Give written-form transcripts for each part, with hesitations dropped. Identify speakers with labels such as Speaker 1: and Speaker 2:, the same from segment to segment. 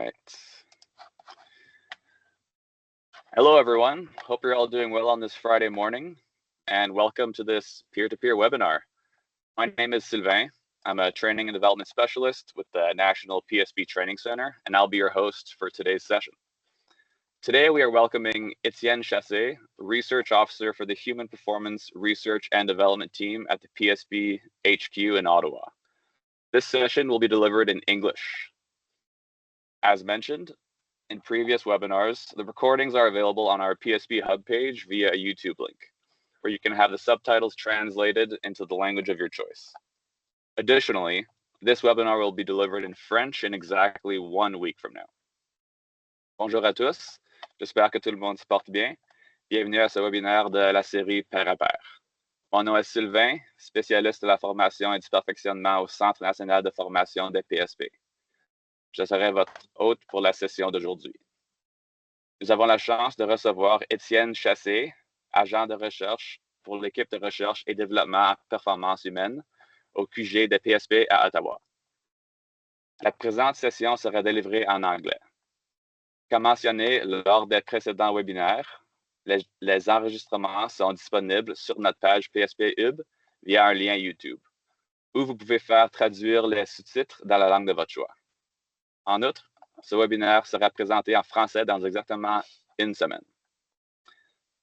Speaker 1: right. Hello, everyone. Hope you're all doing well on this Friday morning, and welcome to this peer-to-peer webinar. My name is Sylvain. I'm a training and development specialist with the National PSP Training Center, and I'll be your host for today's session. Today, we are welcoming Étienne Chassé, Research Officer for the Human Performance Research and Development Team at the PSP HQ in Ottawa. This session will be delivered in English. As mentioned in previous webinars, the recordings are available on our PSP Hub page via a YouTube link, where you can have the subtitles translated into the language of your choice. Additionally, this webinar will be delivered in French in exactly 1 week from now. Bonjour à tous, j'espère que tout le monde se porte bien. Bienvenue à ce webinaire de la série Pair à pair. Mon nom est Sylvain, spécialiste de la formation et du perfectionnement au Centre national de formation des PSP. Je serai votre hôte pour la session d'aujourd'hui. Nous avons la chance de recevoir Étienne Chassé, agent de recherche pour l'équipe de recherche et développement en performance humaine au QG de PSP à Ottawa. La présente session sera délivrée en anglais. Comme mentionné lors des précédents webinaires, les enregistrements sont disponibles sur notre page PSP Hub via un lien YouTube, où vous pouvez faire traduire les sous-titres dans la langue de votre choix. En outre, ce webinaire sera présenté en français dans exactement une semaine.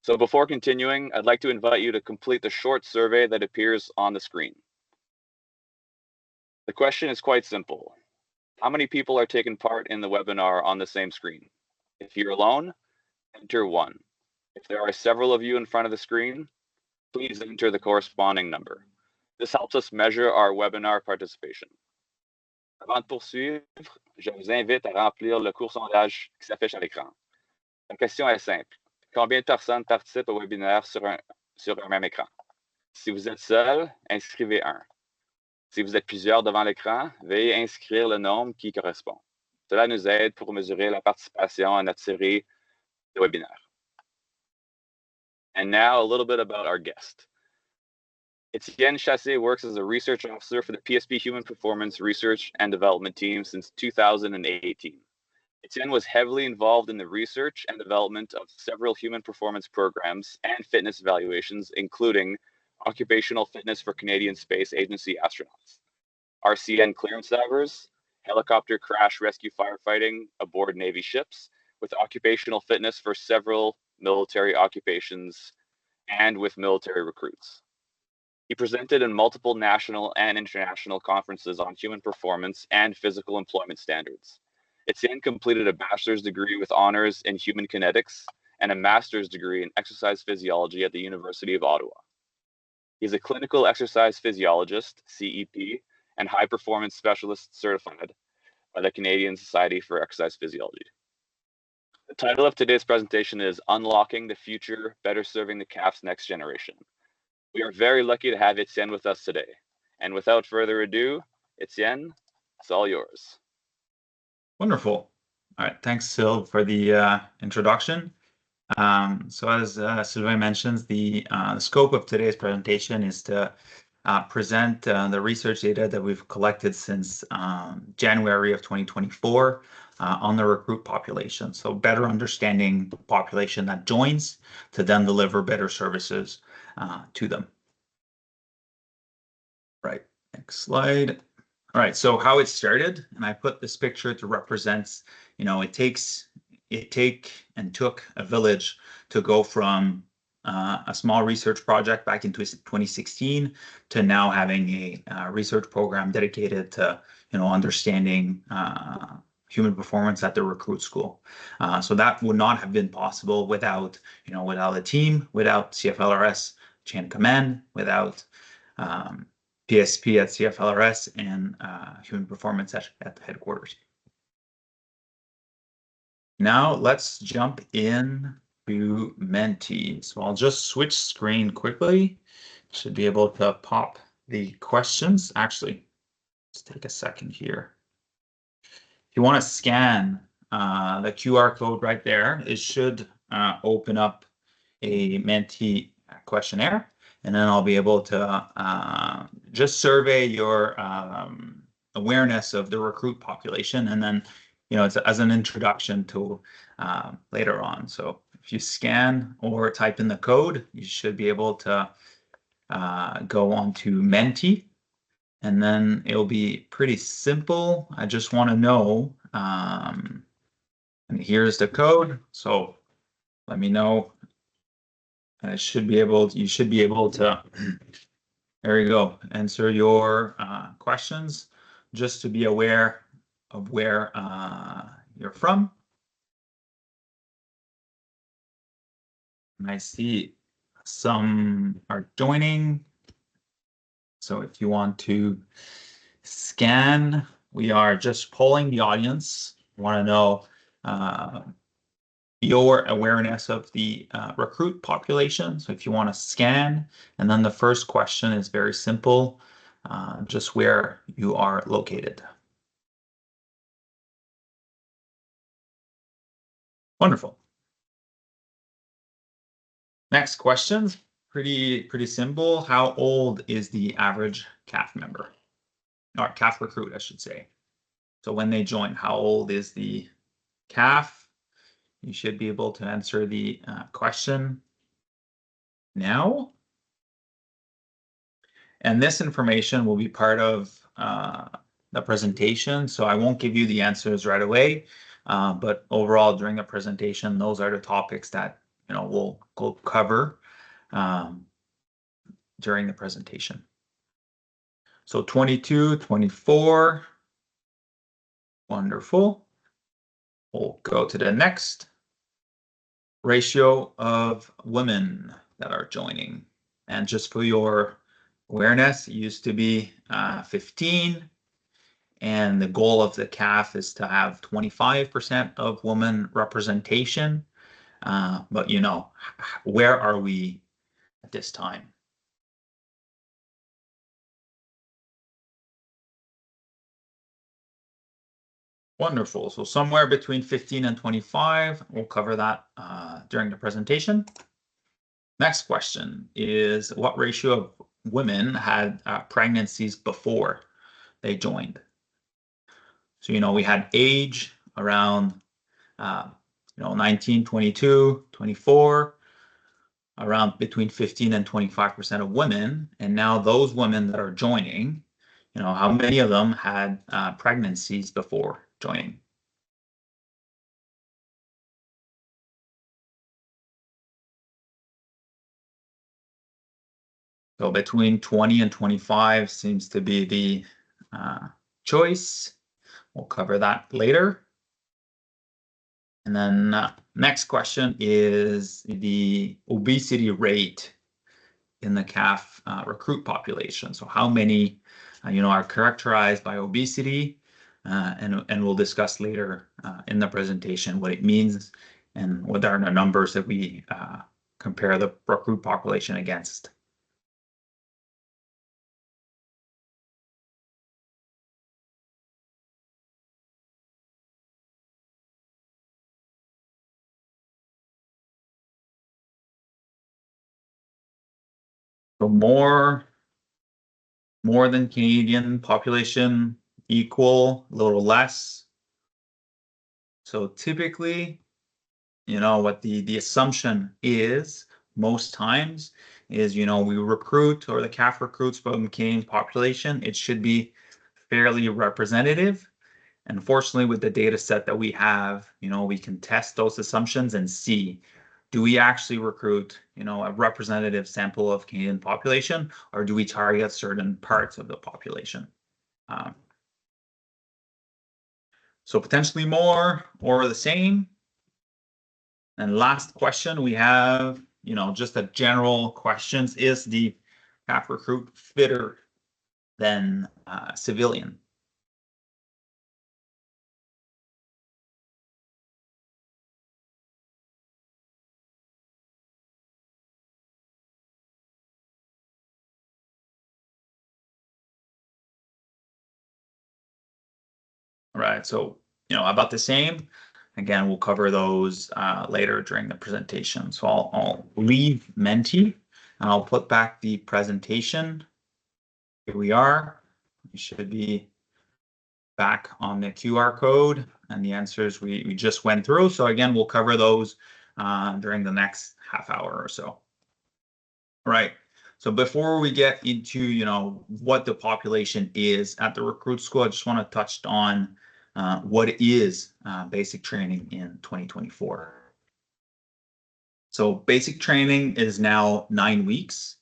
Speaker 1: So before continuing, I'd like to invite you to complete the short survey that appears on the screen. The question is quite simple. How many people are taking part in the webinar on the same screen? If you're alone, enter 1. If there are several of you in front of the screen, please enter the corresponding number. This helps us measure our webinar participation. Avant de poursuivre, je vous invite à remplir le court sondage qui s'affiche à l'écran. La question est simple. Combien de personnes participent au webinaire sur un même écran? Si vous êtes seul, inscrivez 1. Si vous êtes plusieurs devant l'écran, veuillez inscrire le nombre qui correspond. Cela nous aide pour mesurer la participation à notre série de webinaires. And now a little bit about our guest. Étienne Chassé works as a research officer for the PSP Human Performance Research and Development Team since 2018. Étienne was heavily involved in the research and development of several human performance programs and fitness evaluations, including occupational fitness for Canadian Space Agency astronauts, RCN clearance divers, helicopter crash rescue firefighting aboard Navy ships, with occupational fitness for several military occupations and with military recruits. He presented in multiple national and international conferences on human performance and physical employment standards. Étienne completed a bachelor's degree with honors in human kinetics and a master's degree in exercise physiology at the University of Ottawa. He's a clinical exercise physiologist, CEP, and high performance specialist certified by the Canadian Society for Exercise Physiology. The title of today's presentation is Unlocking the Future, Better Serving the CAF's Next Generation. We are very lucky to have Étienne with us today. And without further ado, Étienne, it's all yours.
Speaker 2: Wonderful. All right, thanks, Syl, for the introduction. So as Sylvain mentions, the scope of today's presentation is to present the research data that we've collected since January of 2024 on the recruit population. So better understanding the population that joins to then deliver better services to them. Right, next slide. All right, so how it started, and I put this picture to represent, it took a village to go from a small research project back in 2016 to now having a research program dedicated to, understanding human performance at the recruit school. So that would not have been possible without, without a team, without CFLRS chain of command, without PSP at CFLRS and human performance at the headquarters. Now let's jump in to Menti. So I'll just switch screen quickly. Should be able to pop the questions. Actually, let's take a second here. If you want to scan the QR code right there, it should open up a Menti questionnaire, and then I'll be able to just survey your awareness of the recruit population, and then it's as an introduction to later on. So if you scan or type in the code, you should be able to go on to Menti, and then it'll be pretty simple. I just want to know, and here's the code. So let me know. You should be able to, there you go, answer your questions, just to be aware of where you're from. And I see some are joining. So if you want to scan, we are just polling the audience. Want to know your awareness of the recruit population. So if you want to scan, and then the first question is very simple, just where you are located. Wonderful. Next question, pretty simple. How old is the average CAF member? Or CAF recruit, I should say. So when they join, how old is the CAF? You should be able to answer the question now. And this information will be part of the presentation, so I won't give you the answers right away. But overall, during the presentation, those are the topics that we'll cover during the presentation. So 22, 24. Wonderful. We'll go to the next. Ratio of women that are joining. And just for your awareness, it used to be 15. And the goal of the CAF is to have 25% of women representation. But where are we at this time? Wonderful. So somewhere between 15 and 25. We'll cover that during the presentation. Next question is, what ratio of women had pregnancies before they joined? So, we had age around, 19, 22, 24, around between 15 and 25% of women. And now those women that are joining, how many of them had pregnancies before joining? So between 20 and 25 seems to be the choice. We'll cover that later. And then next question is the obesity rate in the CAF recruit population. So how many, are characterized by obesity, and we'll discuss later in the presentation what it means and what are the numbers that we compare the recruit population against. So more than Canadian population, equal, a little less. So typically, what the assumption is most times is, we recruit, or the CAF recruits from Canadian population, it should be fairly representative. Unfortunately, with the data set that we have, we can test those assumptions and see, do we actually recruit, a representative sample of Canadian population, or do we target certain parts of the population? So potentially more or the same. And last question we have, just a general questions, is the CAF recruit fitter than civilian? All right, so about the same. Again, we'll cover those later during the presentation. So I'll leave Menti and I'll put back the presentation. Here we are. We should be back on the QR code, And the answers we just went through. So again, we'll cover those during the next half hour or so. Right. So before we get into, what the population is at the recruit school, I just want to touch on what is basic training in 2024. So basic training is now 9 weeks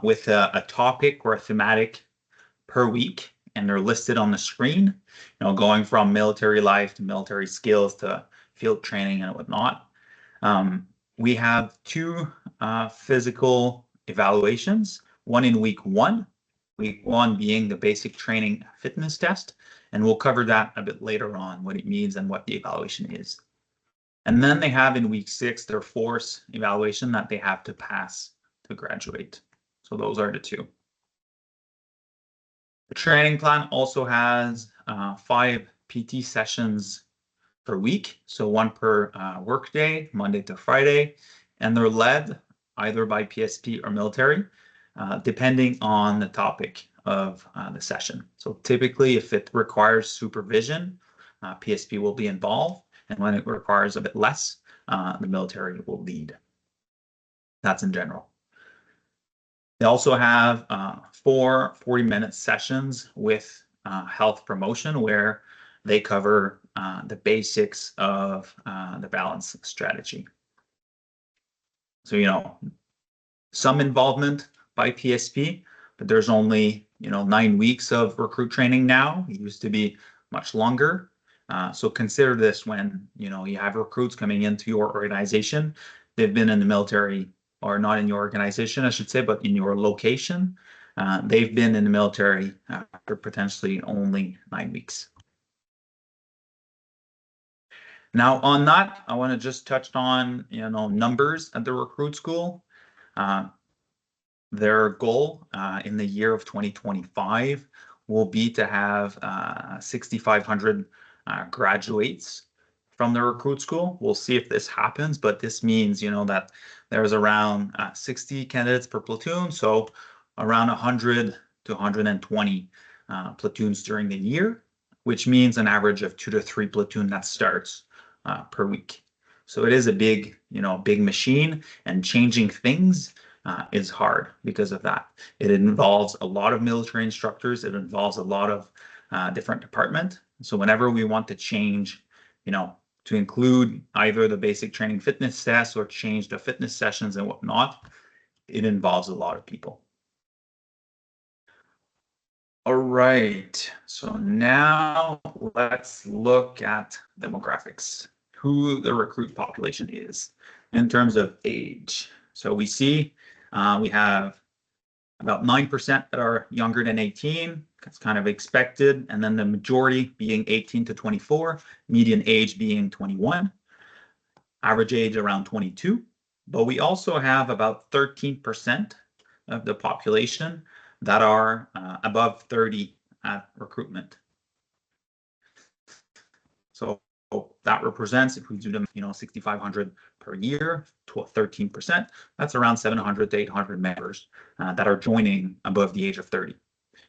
Speaker 2: with a topic or a thematic per week, and they're listed on the screen, going from military life to military skills to field training and whatnot. We have 2 physical evaluations, one in week 1 being the basic training fitness test, and we'll cover that a bit later on, what it means and what the evaluation is. And then they have in week 6 their force evaluation that they have to pass to graduate. So those are the 2. The training plan also has 5 PT sessions per week, so 1 per work day, Monday to Friday, and they're led either by PSP or military, depending on the topic of the session. So typically, if it requires supervision, PSP will be involved, and when it requires a bit less, the military will lead. That's in general. They also have 4 40-minute sessions with health promotion where they cover the basics of the balance strategy. So, some involvement by PSP, but there's only, 9 weeks of recruit training now. It used to be much longer. So consider this when, you have recruits coming into your organization. They've been in the military, or not in your organization, I should say, but in your location. They've been in the military for potentially only 9 weeks. Now, on that, I want to just touch on, numbers at the recruit school. Their goal in the year of 2025 will be to have 6,500 graduates from the recruit school. We'll see if this happens, but this means, that there's around 60 candidates per platoon, so around 100 to 120 platoons during the year, which means an average of 2 to 3 platoon that starts per week. So it is a big, big machine, and changing things is hard because of that. It involves a lot of military instructors. It involves a lot of different departments. So whenever we want to change, to include either the basic training fitness tests or change the fitness sessions and whatnot, it involves a lot of people. All right, so now let's look at demographics, who the recruit population is in terms of age. So we see we have about 9% that are younger than 18. That's kind of expected. And then the majority being 18 to 24, median age being 21, average age around 22. But we also have about 13% of the population that are above 30 at recruitment. So that represents, if we do them, 6,500 per year to 13%, that's around 700 to 800 members that are joining above the age of 30.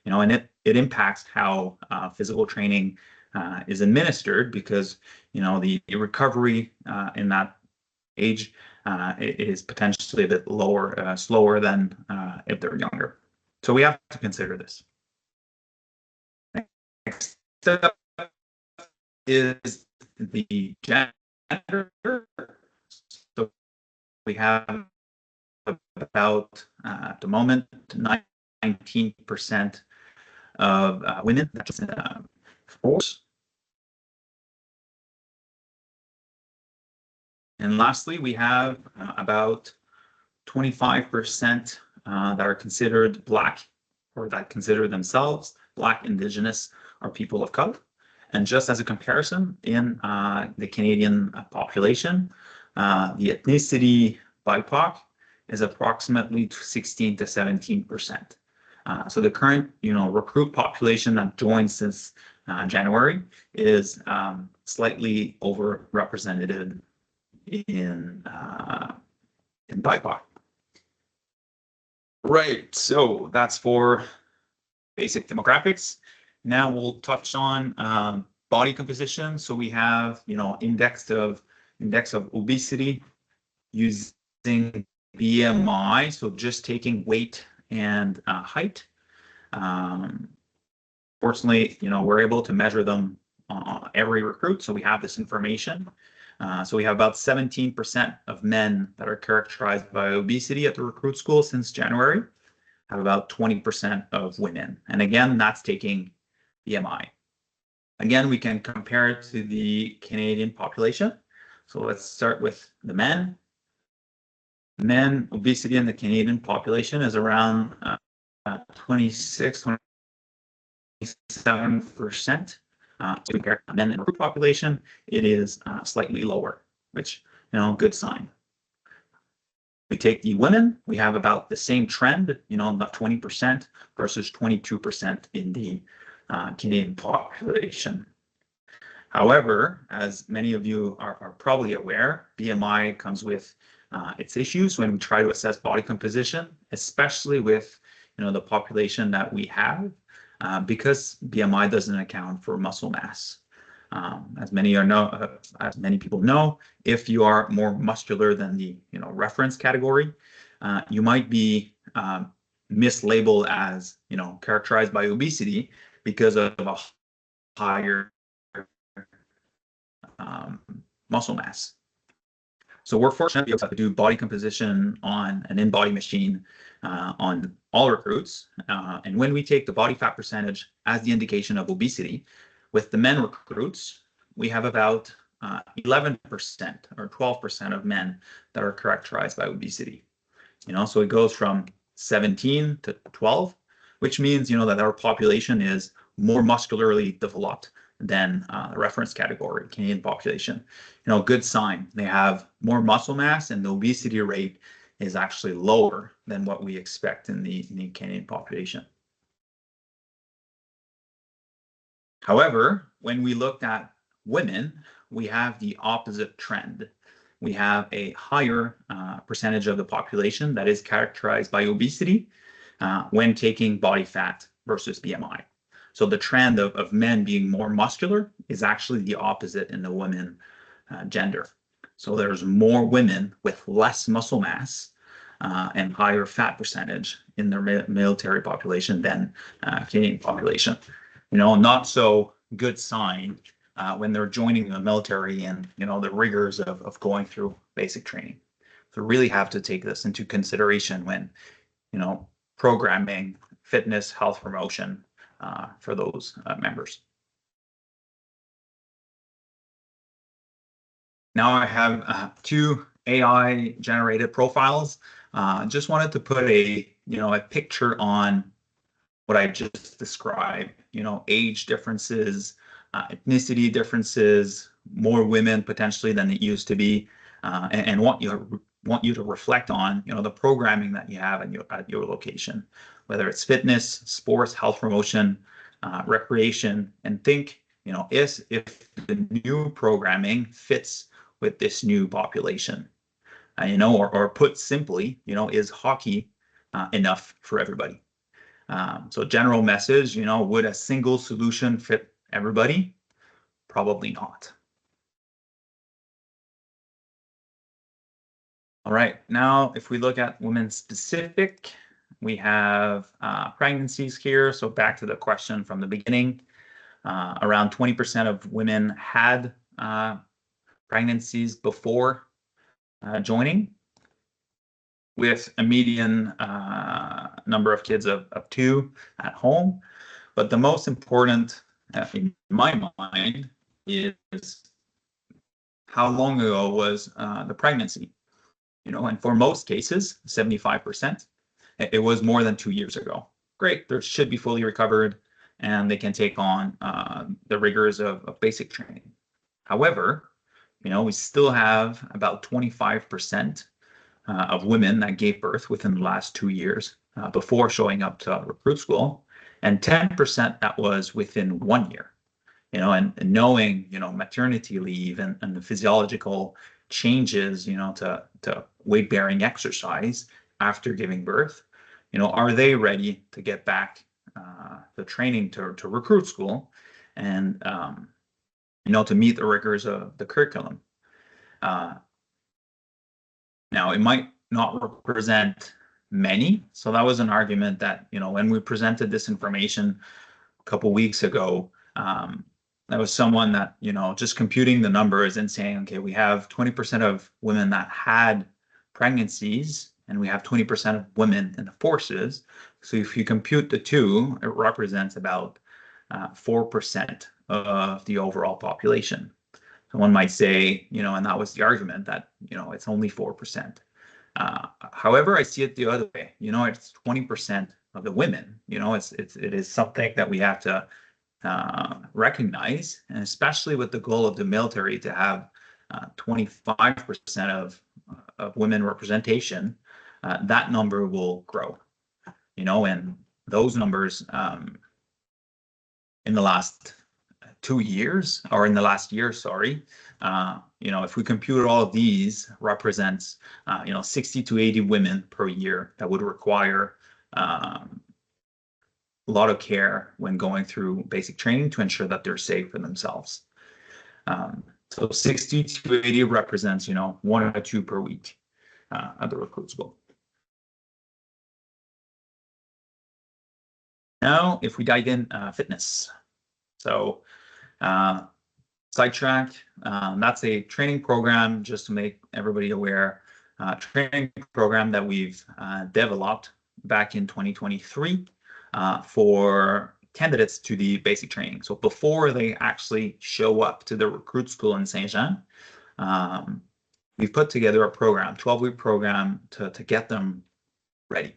Speaker 2: And it impacts how physical training is administered, because the recovery in that age is potentially a bit slower than if they're younger. So we have to consider this. Next step is the gender. So we have about at the moment 19% of women. That's force. And lastly, we have about 25% that are considered Black, or that consider themselves Black, Indigenous, or people of color. And just as a comparison, in the Canadian population, the ethnicity BIPOC is approximately 16 to 17%. So the current, recruit population that joined since January is slightly overrepresented in BIPOC. Right, so that's for basic demographics. Now we'll touch on body composition. So we have, index of obesity using BMI. So just taking weight and height. Fortunately, we're able to measure them every recruit. So we have this information. So we have about 17% of men that are characterized by obesity at the recruit school since January, have about 20% of women. And again, that's taking BMI. Again, we can compare it to the Canadian population. So let's start with the men. Men obesity in the Canadian population is around 26, 27%. Compared to men in the recruit population, it is slightly lower, which, good sign. We take the women, we have about the same trend, about 20% versus 22% in the Canadian population. However, as many of you are probably aware, BMI comes with its issues when we try to assess body composition, especially with the population that we have, because BMI doesn't account for muscle mass. As many people know, if you are more muscular than the reference category, you might be mislabeled as characterized by obesity because of a higher muscle mass. So we're fortunate to be able to do body composition on an in-body machine on all recruits. And when we take the body fat percentage as the indication of obesity, with the men recruits, we have about 11% or 12% of men that are characterized by obesity. So it goes from 17 to 12, which means, that our population is more muscularly developed than the reference category, Canadian population. Good sign. They have more muscle mass and the obesity rate is actually lower than what we expect in the Canadian population. However, when we looked at women, we have the opposite trend. We have a higher percentage of the population that is characterized by obesity when taking body fat versus BMI. So the trend of men being more muscular is actually the opposite in the women gender. So there's more women with less muscle mass and higher fat percentage in their military population than Canadian population. Not so good sign when they're joining the military and the rigors of going through basic training. So really have to take this into consideration when programming fitness health promotion for those members. Now I have two AI generated profiles. Just wanted to put a picture on what I just described. Age differences, ethnicity differences, more women potentially than it used to be, and want you to reflect on the programming that you have at your location, whether it's fitness, sports, health promotion, recreation, and think if the new programming fits with this new population, or put simply, is hockey enough for everybody? So general message, would a single solution fit everybody? Probably not. All right, now if we look at women specific, we have pregnancies here. So back to the question from the beginning, around 20% of women had pregnancies before joining, with a median number of kids of 2 at home. But the most important, in my mind, is how long ago was the pregnancy? And for most cases, 75%, it was more than 2 years ago. Great, they should be fully recovered and they can take on the rigors of basic training. However, we still have about 25% of women that gave birth within the last 2 years before showing up to recruit school, and 10% that was within 1 year. And knowing, maternity leave and the physiological changes, to weight-bearing exercise after giving birth, are they ready to get back the training to recruit school? And to meet the rigors of the curriculum. Now, it might not represent many. So that was an argument that, when we presented this information a couple weeks ago, that was someone that, just computing the numbers and saying, okay, we have 20% of women that had pregnancies and we have 20% of women in the forces. So if you compute the two, it represents about 4% of the overall population. So one might say, and that was the argument that, it's only 4%. However, I see it the other way. It's 20% of the women. It is something that we have to recognize, and especially with the goal of the military to have 25% of women representation, that number will grow. And those numbers in the last 2 years, or in the last year, sorry, if we compute all of these, represents 60 to 80 women per year that would require a lot of care when going through basic training to ensure that they're safe for themselves. So 60 to 80 represents 1 or 2 per week at the recruit school. Now, if we dive in fitness, so Sidetrack, that's a training program, just to make everybody aware, training program that we've developed back in 2023 for candidates to the basic training. So before they actually show up to the recruit school in Saint-Jean, we've put together a program, 12-week program to get them ready.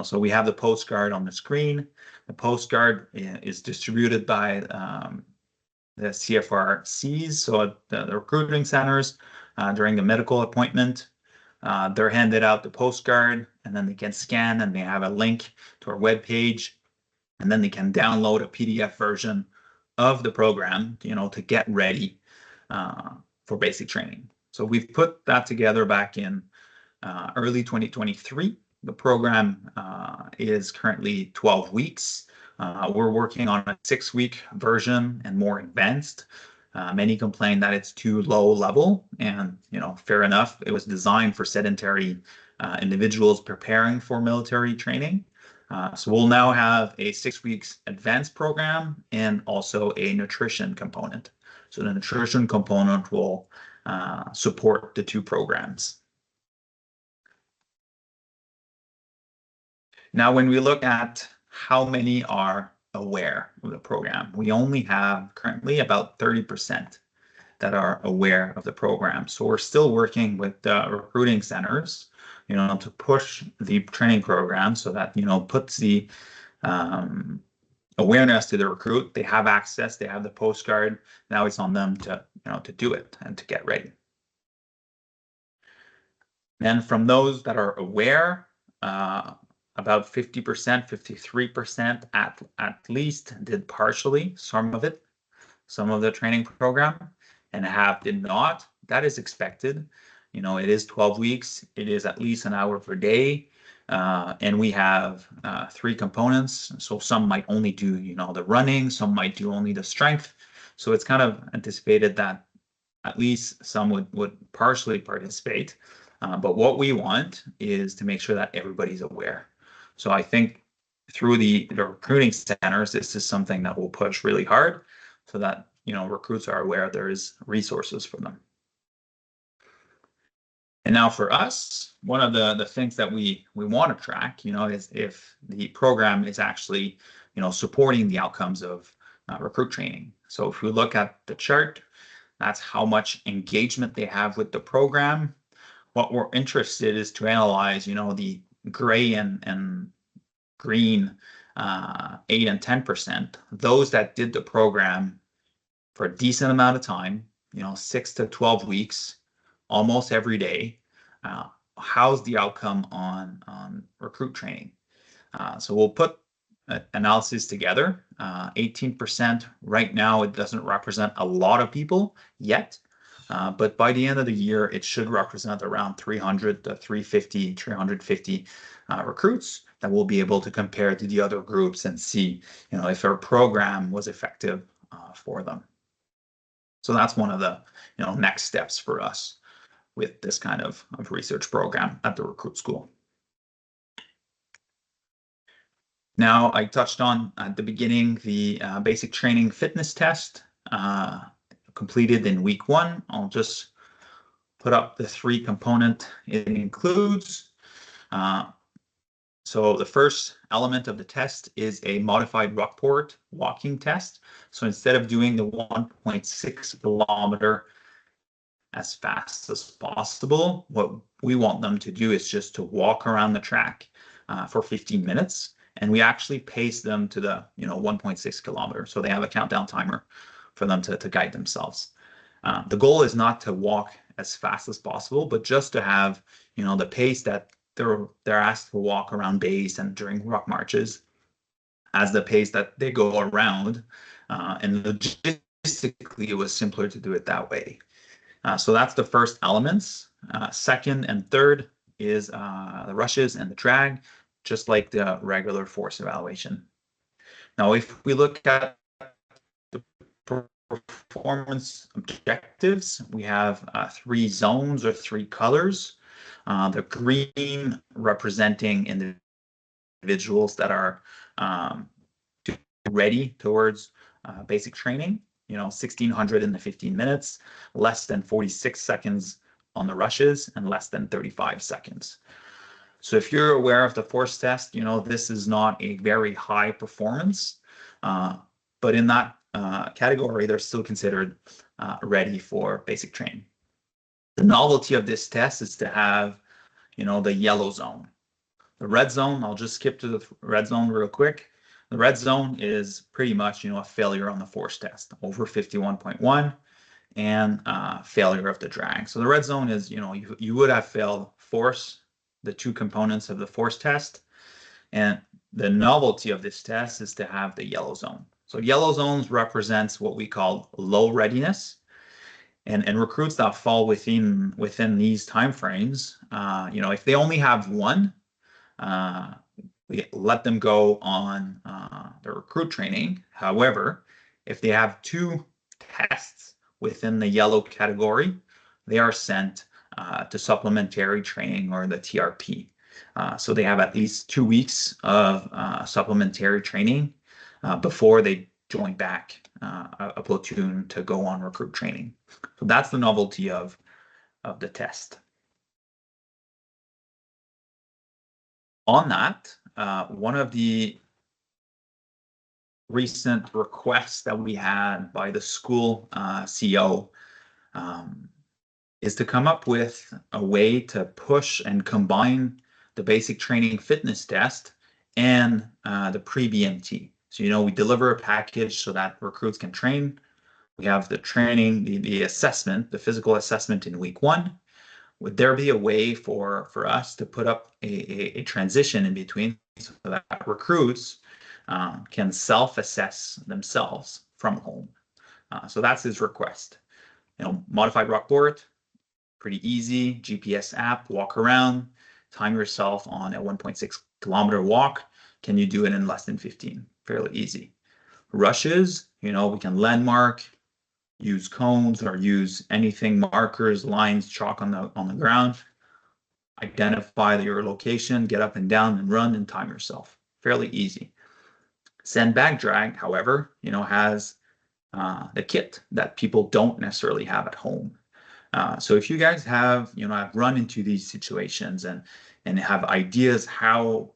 Speaker 2: So we have the postcard on the screen. The postcard is distributed by the CFRCs, so the recruiting centers, during the medical appointment. They're handed out the postcard, and then they can scan, and they have a link to our webpage, and then they can download a PDF version of the program, to get ready for basic training. So we've put that together back in early 2023. The program is currently 12 weeks. We're working on a 6-week version and more advanced. Many complain that it's too low level, and fair enough. It was designed for sedentary individuals preparing for military training. So we'll now have a 6 weeks advanced program and also a nutrition component. So the nutrition component will support the 2 programs. Now, when we look at how many are aware of the program, we only have currently about 30% that are aware of the program. So we're still working with the recruiting centers, to push the training program so that, puts the awareness to the recruit. They have access, they have the postcard. Now it's on them to, to do it and to get ready. And from those that are aware, about 50%, 53% at least did partially some of the training program, and half did not. That is expected. It is 12 weeks. It is at least an hour per day. And we have 3 components. So some might only do, the running, some might do only the strength. So it's kind of anticipated that at least some would partially participate. But what we want is to make sure that everybody's aware. So I think through the recruiting centers, this is something that we'll push really hard so that, recruits are aware there is resources for them. And now for us, one of the things that we want to track, is if the program is actually, supporting the outcomes of recruit training. So if we look at the chart, that's how much engagement they have with the program. What we're interested is to analyze, the gray and green 8 and 10%, those that did the program for a decent amount of time, 6 to 12 weeks, almost every day. How's the outcome on recruit training? So we'll put analysis together. 18% right now, it doesn't represent a lot of people yet. But by the end of the year, it should represent around 300 to 350 recruits that we'll be able to compare to the other groups and see, if our program was effective for them. So that's one of the next steps for us with this kind of research program at the recruit school. Now, I touched on at the beginning the basic training fitness test completed in week 1. I'll just put up the 3 component it includes. So the first element of the test is a modified Rockport walking test. So instead of doing the 1.6 kilometer as fast as possible, what we want them to do is just to walk around the track for 15 minutes. And we actually pace them to the 1.6 kilometers. So they have a countdown timer for them to guide themselves. The goal is not to walk as fast as possible, but just to have the pace that they're asked to walk around base and during rock marches as the pace that they go around. And logistically, it was simpler to do it that way. So that's the first elements. Second and third is the rushes and the drag, just like the regular force evaluation. Now, if we look at the performance objectives, we have 3 zones or 3 colors. The green representing individuals that are ready towards basic training, 1600 in the 15 minutes, less than 46 seconds on the rushes, and less than 35 seconds. So if you're aware of the force test, this is not a very high performance, but in that category, they're still considered ready for basic training. The novelty of this test is to have, the yellow zone. The red zone, I'll just skip to the red zone real quick. The red zone is pretty much, a failure on the force test, over 51.1, and failure of the drag. So the red zone is, you would have failed force, the 2 components of the force test. And the novelty of this test is to have the yellow zone. So yellow zones represents what we call low readiness. And recruits that fall within these timeframes, if they only have 1, we let them go on the recruit training. However, if they have 2 tests within the yellow category, they are sent to supplementary training, or the TRP. So they have at least 2 weeks of supplementary training before they join back a platoon to go on recruit training. So that's the novelty of the test. On that, one of the recent requests that we had by the school CEO is to come up with a way to push and combine the basic training fitness test and the pre-BMT. So, we deliver a package so that recruits can train. We have the training, the assessment, the physical assessment in week 1. Would there be a way for us to put up a transition in between so that recruits can self-assess themselves from home? So that's his request. Modified Rockport, pretty easy. GPS app, walk around, time yourself on a 1.6 kilometer walk. Can you do it in less than 15? Fairly easy. Rushes, we can landmark, use cones or use anything, markers, lines, chalk on the ground. Identify your location, get up and down and run and time yourself. Fairly easy. Sandbag drag, however, has the kit that people don't necessarily have at home. So if you guys have, I've run into these situations and have ideas how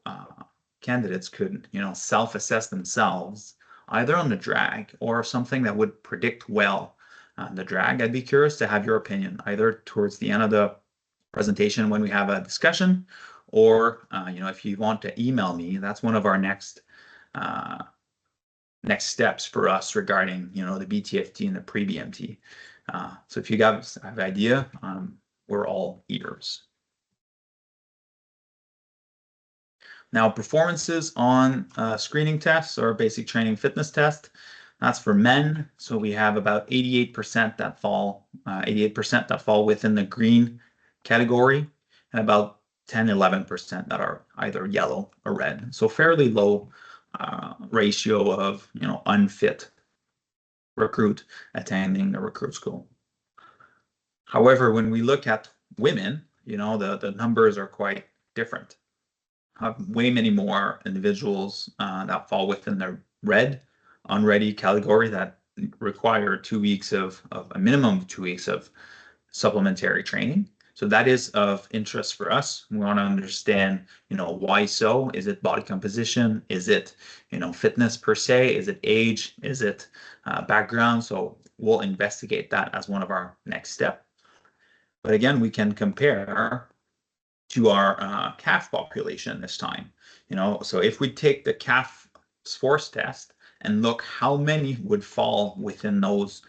Speaker 2: candidates could, self-assess themselves either on the drag or something that would predict well the drag, I'd be curious to have your opinion either towards the end of the presentation when we have a discussion, or if you want to email me. That's one of our next steps for us regarding the BTFT and the pre-BMT. So if you guys have an idea, we're all ears. Now, performances on screening tests or basic training fitness test. That's for men. So we have about 88% that fall, 88% that fall within the green category, and about 10-11% that are either yellow or red. So fairly low ratio of unfit recruit attending the recruit school. However, when we look at women, the numbers are quite different. Way many more individuals that fall within the red, unready category that require 2 weeks of a minimum of 2 weeks of supplementary training. So that is of interest for us. We want to understand, why so? Is it body composition? Is it, fitness per se? Is it age? Is it background? So we'll investigate that as one of our next steps. But again, we can compare to our calf population this time. So if we take the calf force test and look how many would fall within those,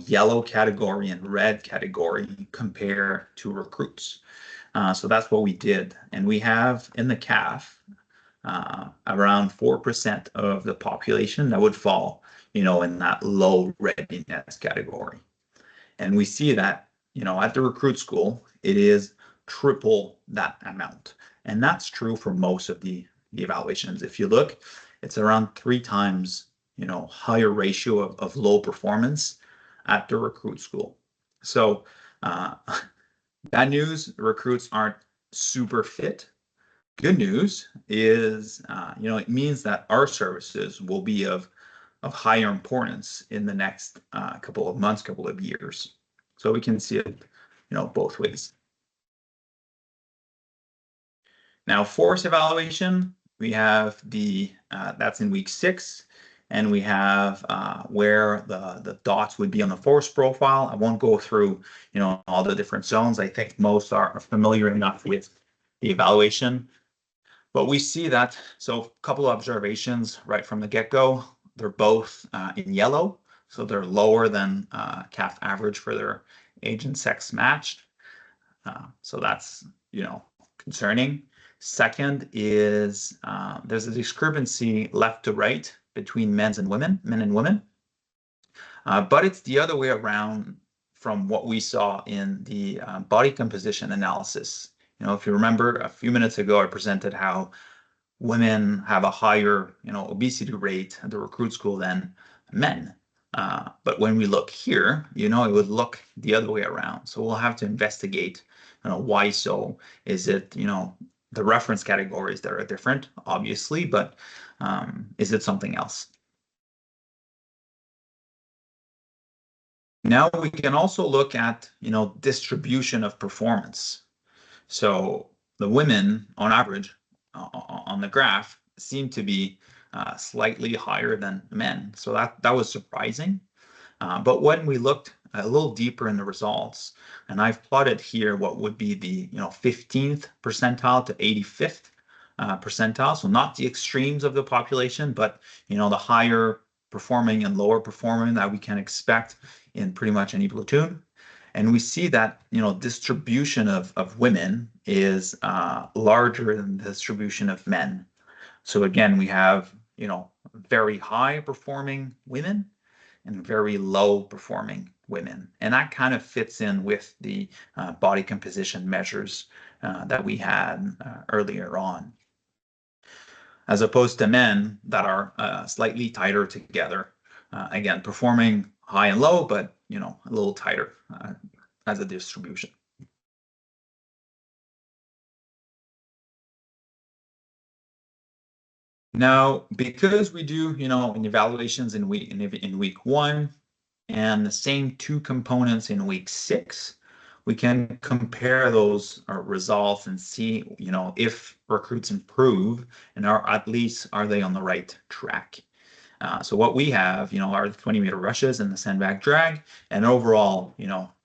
Speaker 2: yellow category and red category compared to recruits. So that's what we did. And we have in the calf around 4% of the population that would fall, in that low readiness category. And we see that, at the recruit school, it is triple that amount. And that's true for most of the evaluations. If you look, it's around 3 times, higher ratio of low performance at the recruit school. So bad news, recruits aren't super fit. Good news is, it means that our services will be of higher importance in the next couple of months, couple of years. So we can see it, both ways. Now, force evaluation, we have that's in week 6, and we have where the dots would be on the force profile. I won't go through, all the different zones. I think most are familiar enough with the evaluation. But we see that, so a couple of observations right from the get-go. They're both in yellow, so they're lower than calf average for their age and sex matched. So that's, concerning. Second is there's a discrepancy left to right between men and women. But it's the other way around from what we saw in the body composition analysis. If you remember a few minutes ago, I presented how women have a higher, obesity rate at the recruit school than men. But when we look here, it would look the other way around. So we'll have to investigate, why so. Is it, the reference categories that are different, obviously, but is it something else? Now we can also look at, distribution of performance. So the women, on average, on the graph, seem to be slightly higher than men. So that was surprising. But when we looked a little deeper in the results, and I've plotted here what would be the 15th percentile to 85th percentile, so not the extremes of the population, but the higher performing and lower performing that we can expect in pretty much any platoon. And we see that, distribution of women is larger than the distribution of men. So again, we have, very high performing women and very low performing women. And that kind of fits in with the body composition measures that we had earlier on. As opposed to men that are slightly tighter together. Again, performing high and low, but, a little tighter as a distribution. Now, because we do, in evaluations in week 1 and the same 2 components in week 6, we can compare those results and see, if recruits improve and are they on the right track. So what we have, are the 20-meter rushes and the sandbag drag, and overall,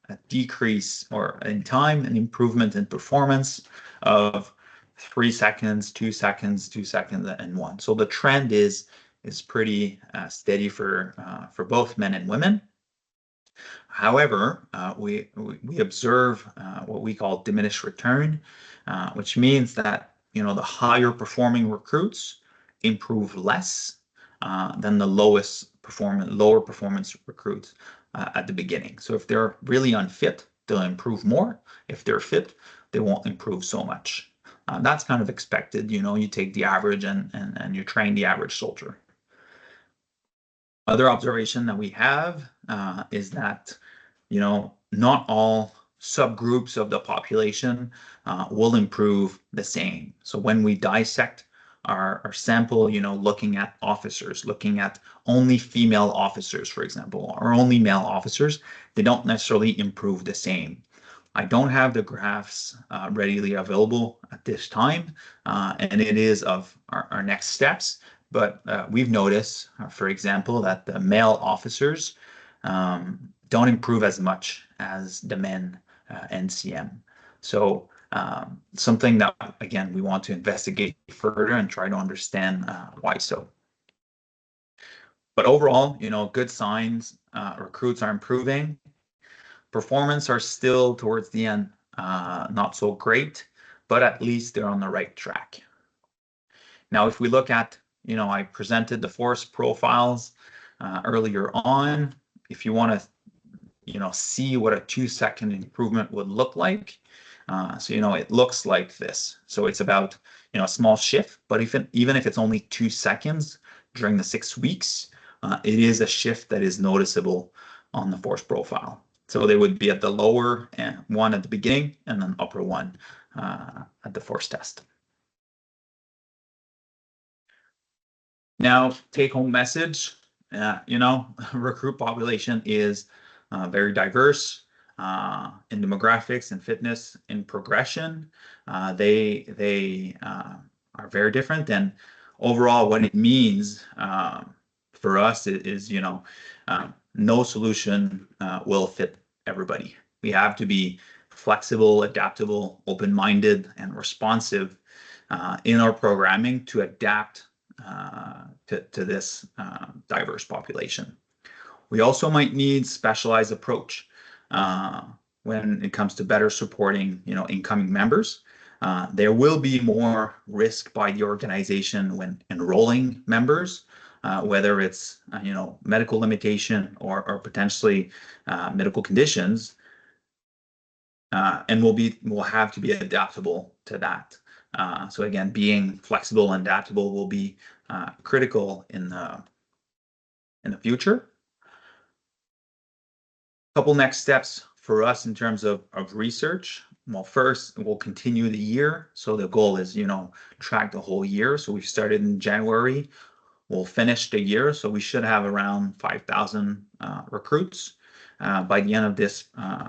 Speaker 2: a decrease or in time, an improvement in performance of 3 seconds, 2 seconds, 2 seconds, and 1. So the trend is pretty steady for both men and women. However, we observe what we call diminished return, which means that the higher performing recruits improve less than the lower performance recruits at the beginning. So if they're really unfit, they'll improve more. If they're fit, they won't improve so much. That's kind of expected. You take the average and you train the average soldier. Other observation that we have is that, not all subgroups of the population will improve the same. So when we dissect our sample, looking at officers, looking at only female officers, for example, or only male officers, they don't necessarily improve the same. I don't have the graphs readily available at this time, and it is of our next steps. But we've noticed, for example, that the male officers don't improve as much as the men NCM. So something that, again, we want to investigate further and try to understand why so. But overall, good signs, recruits are improving. Performance are still towards the end, not so great, but at least they're on the right track. Now, if we look at, I presented the force profiles earlier on. If you want to, see what a 2-second improvement would look like. So, it looks like this. So it's about, a small shift, but even if it's only 2 seconds during the 6 weeks, it is a shift that is noticeable on the force profile. So they would be at the lower one at the beginning and then upper one at the force test. Now, take-home message, recruit population is very diverse in demographics and fitness in progression. They are very different, and overall what it means for us is, no solution will fit everybody. We have to be flexible, adaptable, open-minded, and responsive in our programming to adapt to this diverse population. We also might need specialized approach when it comes to better supporting, incoming members. There will be more risk by the organization when enrolling members, whether it's medical limitation or potentially medical conditions, and we'll have to be adaptable to that. So again, being flexible and adaptable will be critical in the future. Couple next steps for us in terms of research. Well, first, we'll continue the year. So the goal is, track the whole year. So we've started in January. We'll finish the year. So we should have around 5,000 recruits by the end of this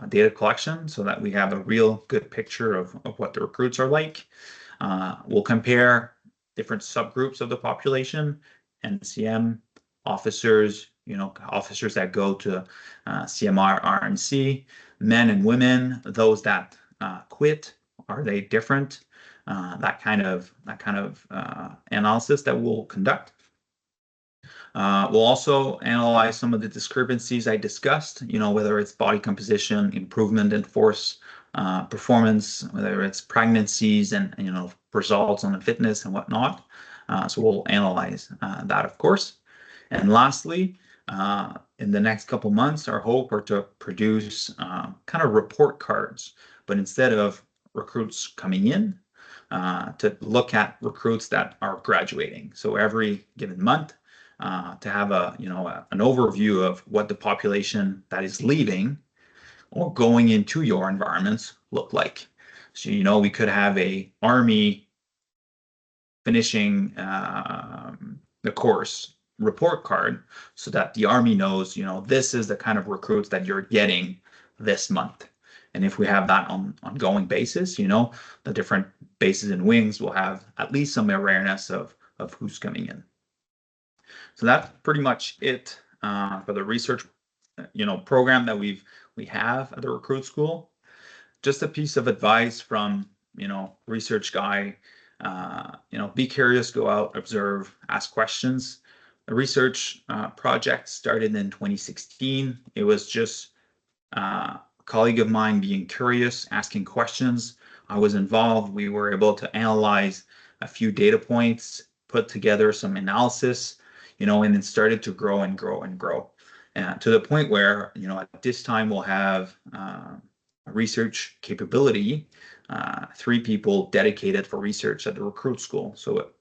Speaker 2: data collection, so that we have a real good picture of what the recruits are like. We'll compare different subgroups of the population, NCM, officers, officers that go to CMR, RNC, men and women, those that quit, are they different? That kind of analysis that we'll conduct. We'll also analyze some of the discrepancies I discussed, whether it's body composition, improvement in force, performance, whether it's pregnancies and, results on the fitness and whatnot. So we'll analyze that, of course. And lastly, in the next couple months, our hope are to produce kind of report cards, but instead of recruits coming in, to look at recruits that are graduating. So every given month, to have an overview of what the population that is leaving or going into your environments look like. So, we could have a Army finishing the course report card, so that the Army knows, this is the kind of recruits that you're getting this month. And if we have that on ongoing basis, the different bases and wings will have at least some awareness of who's coming in. So that's pretty much it for the research, program that we have at the recruit school. Just a piece of advice from, research guy, be curious, go out, observe, ask questions. The research project started in 2016. It was just a colleague of mine being curious, asking questions. I was involved. We were able to analyze a few data points, put together some analysis, and it started to grow and grow and grow, to the point where, at this time we'll have a research capability, 3 people dedicated for research at the recruit school. So,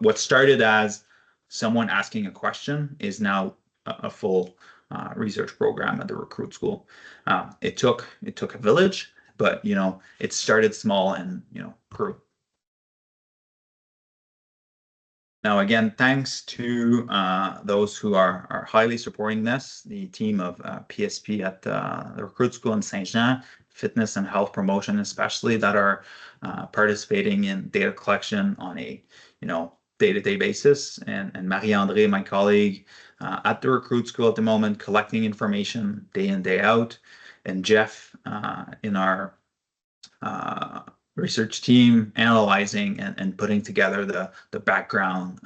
Speaker 2: what started as someone asking a question is now a full research program at the recruit school. It took a village, but it started small and grew. Now, again, thanks to those who are highly supporting this, the team of PSP at the recruit school in Saint-Jean, fitness and health promotion especially, that are participating in data collection on a day-to-day basis, and Marie-André, my colleague at the recruit school at the moment, collecting information day in, day out, and Jeff in our research team analyzing and putting together the background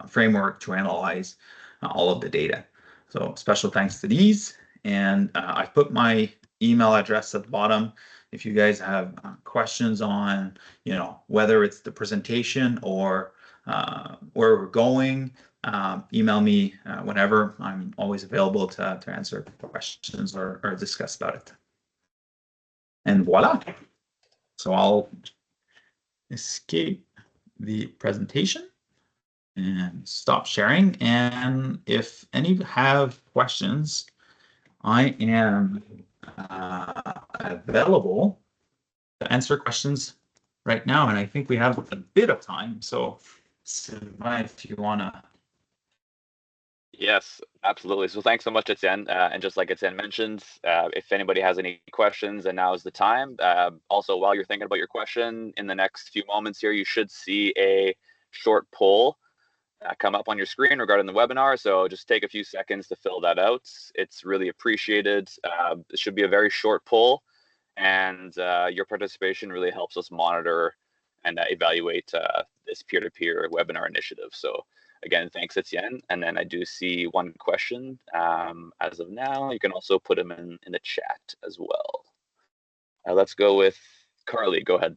Speaker 2: framework to analyze all of the data. So special thanks to these. And I've put my email address at the bottom. If you guys have questions on, whether it's the presentation or where we're going, email me whenever. I'm always available to answer questions or discuss about it. And voila. So I'll escape the presentation and stop sharing. And if any have questions, I am available to answer questions right now. And I think we have a bit of time. So Sylvain, if you want to.
Speaker 1: Yes, absolutely. So thanks so much, Étienne. And just like Étienne mentioned, if anybody has any questions, and now is the time. Also, while you're thinking about your question, in the next few moments here, you should see a short poll come up on your screen regarding the webinar. So just take a few seconds to fill that out. It's really appreciated. It should be a very short poll, and your participation really helps us monitor and evaluate this peer-to-peer webinar initiative. So again, thanks, Étienne. And then I do see one question as of now. You can also put them in the chat as well. Let's go with Carly. Go ahead.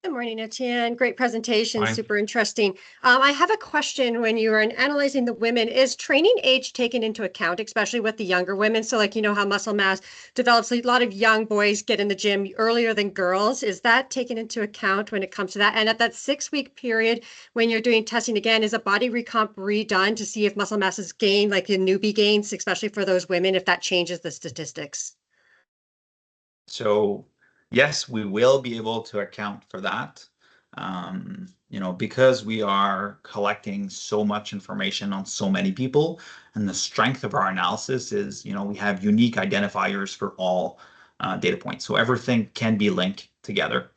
Speaker 3: Good morning, Étienne. Great presentation, super interesting. I have a question. When you are analyzing the women, is training age taken into account, especially with the younger women? So like, how muscle mass develops, a lot of young boys get in the gym earlier than girls. Is that taken into account when it comes to that? And at that 6-week period, when you're doing testing again, is a body recomp redone to see if muscle mass is gained, like the newbie gains, especially for those women, if that changes the statistics?
Speaker 2: So yes, we will be able to account for that. Because we are collecting so much information on so many people, and the strength of our analysis is, we have unique identifiers for all data points. So everything can be linked together.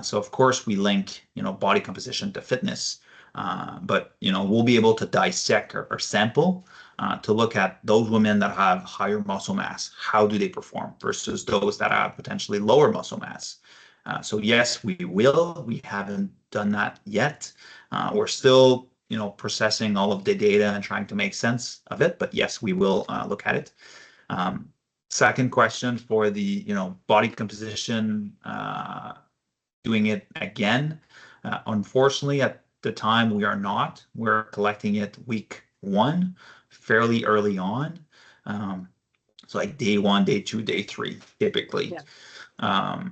Speaker 2: So of course we link, body composition to fitness, but, we'll be able to dissect or sample to look at those women that have higher muscle mass. How do they perform versus those that have potentially lower muscle mass? So yes, we will. We haven't done that yet. We're still, processing all of the data and trying to make sense of it. But yes, we will look at it. Second question for the, body composition, doing it again. Unfortunately, at the time, we are not. We're collecting it week 1, fairly early on. So like day 1, day 2, day 3, typically. Yeah.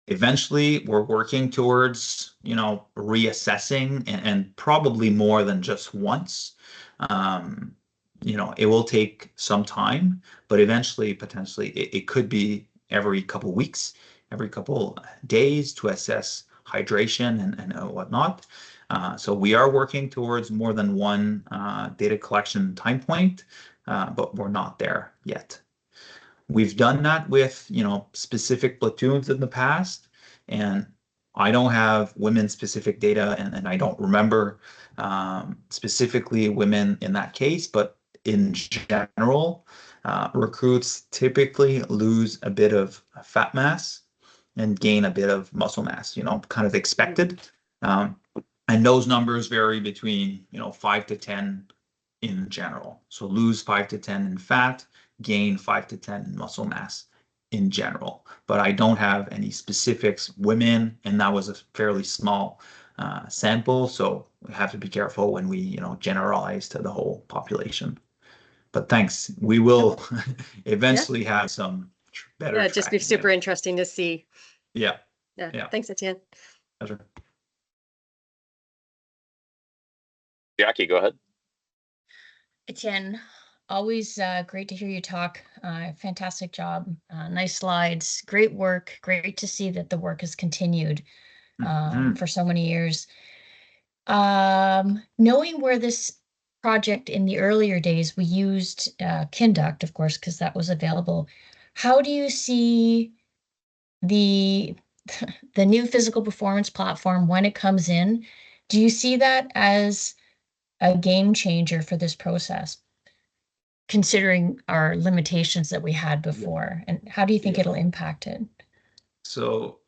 Speaker 2: Eventually, we're working towards, reassessing and probably more than just once. It will take some time, but eventually, potentially, it could be every couple weeks, every couple days to assess hydration and whatnot. So we are working towards more than one data collection time point, but we're not there yet. We've done that with, specific platoons in the past, and I don't have women-specific data, and I don't remember specifically women in that case, but in general, recruits typically lose a bit of fat mass and gain a bit of muscle mass, kind of expected. And those numbers vary between, 5 to 10 in general. So lose 5 to 10 in fat, gain 5 to 10 in muscle mass in general. But I don't have any specifics women, and that was a fairly small sample. So we have to be careful when we, generalize to the whole population. But thanks. We will eventually have some better.
Speaker 3: Yeah, just be super interesting to see.
Speaker 2: Yeah.
Speaker 3: Yeah. Thanks, Étienne.
Speaker 2: Pleasure.
Speaker 1: Jackie, go ahead.
Speaker 4: Étienne, always great to hear you talk. Fantastic job. Nice slides. Great work. Great to see that the work has continued for so many years. Knowing where this project in the earlier days, we used Kinduct, of course, because that was available. How do you see the new physical performance platform when it comes in? Do you see that as a game changer for this process, considering our limitations that we had before? And how do you think it'll impact it?
Speaker 2: So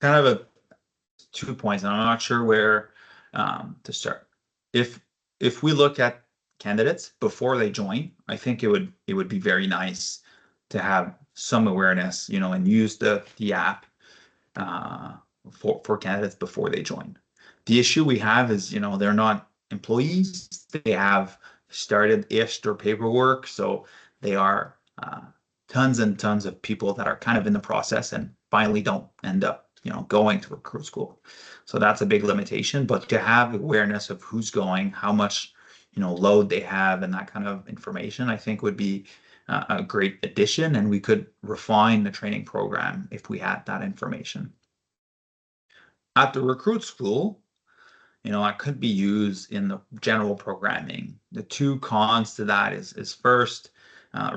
Speaker 2: kind of 2 points, and I'm not sure where to start. If we look at candidates before they join, I think it would be very nice to have some awareness, and use the app for candidates before they join. The issue we have is, they're not employees. They have started-ish their paperwork, so they are tons and tons of people that are kind of in the process and finally don't end up, going to recruit school. So that's a big limitation. But to have awareness of who's going, how much, load they have, and that kind of information, I think would be a great addition, and we could refine the training program if we had that information. At the recruit school, it could be used in the general programming. The two cons to that is first,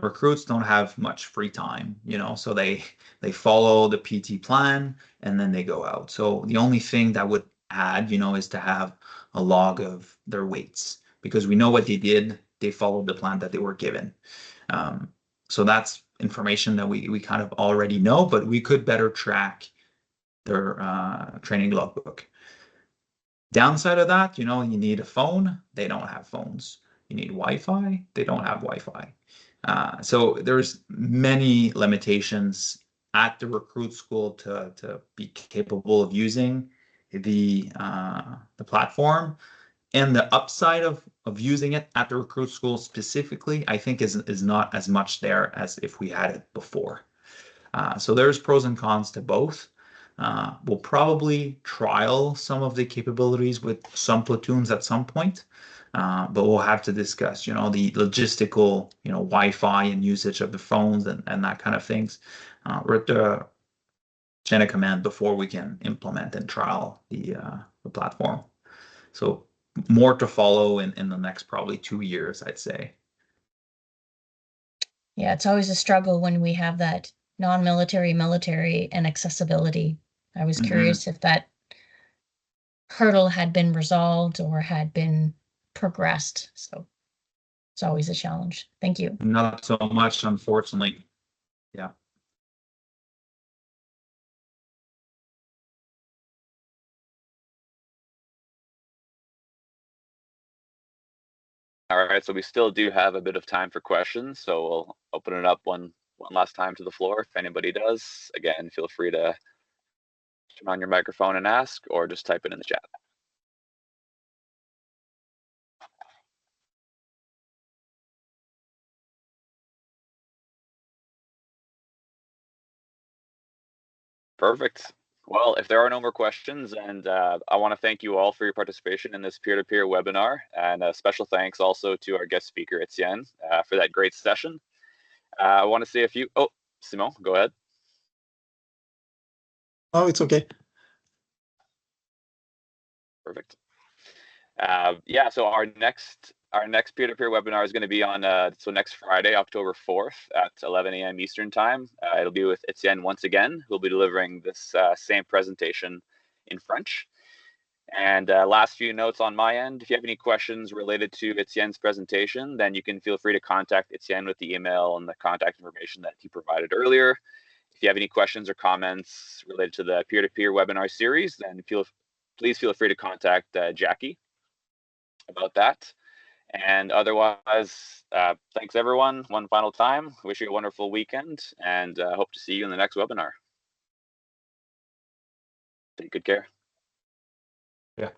Speaker 2: recruits don't have much free time, so they follow the PT plan and then they go out. So the only thing that would add, is to have a log of their weights, because we know what they did. They followed the plan that they were given. So that's information that we kind of already know, but we could better track their training logbook. Downside of that, you need a phone. They don't have phones. You need Wi-Fi. They don't have Wi-Fi. So there's many limitations at the recruit school to be capable of using the platform. And the upside of using it at the recruit school specifically, I think is not as much there as if we had it before. So there's pros and cons to both. We'll probably trial some of the capabilities with some platoons at some point, but we'll have to discuss, the logistical, Wi-Fi and usage of the phones and that kind of things. We're at the chain of command before we can implement and trial the platform. So more to follow in the next probably 2 years, I'd say.
Speaker 4: Yeah, it's always a struggle when we have that non-military, military, and accessibility. I was curious if that hurdle had been resolved or had been progressed. So it's always a challenge. Thank you.
Speaker 2: Not so much, unfortunately. Yeah.
Speaker 1: All right, so we still do have a bit of time for questions, so we'll open it up one last time to the floor. If anybody does, again, feel free to turn on your microphone and ask, or just type it in the chat. Perfect. Well, if there are no more questions, and I want to thank you all for your participation in this peer-to-peer webinar, and a special thanks also to our guest speaker, Étienne, for that great session. I want to say a few. Oh, Simon, go ahead.
Speaker 5: Oh, it's okay.
Speaker 1: Perfect. Yeah, so our next peer-to-peer webinar is going to be on so next Friday, October 4th at 11 a.m. Eastern time. It'll be with Étienne once again, who'll be delivering this same presentation in French. And last few notes on my end, if you have any questions related to Étienne's presentation, then you can feel free to contact Étienne with the email and the contact information that he provided earlier. If you have any questions or comments related to the peer-to-peer webinar series, then please feel free to contact Jackie about that. And otherwise, thanks everyone one final time. Wish you a wonderful weekend, and hope to see you in the next webinar. Take good care.
Speaker 2: Yeah.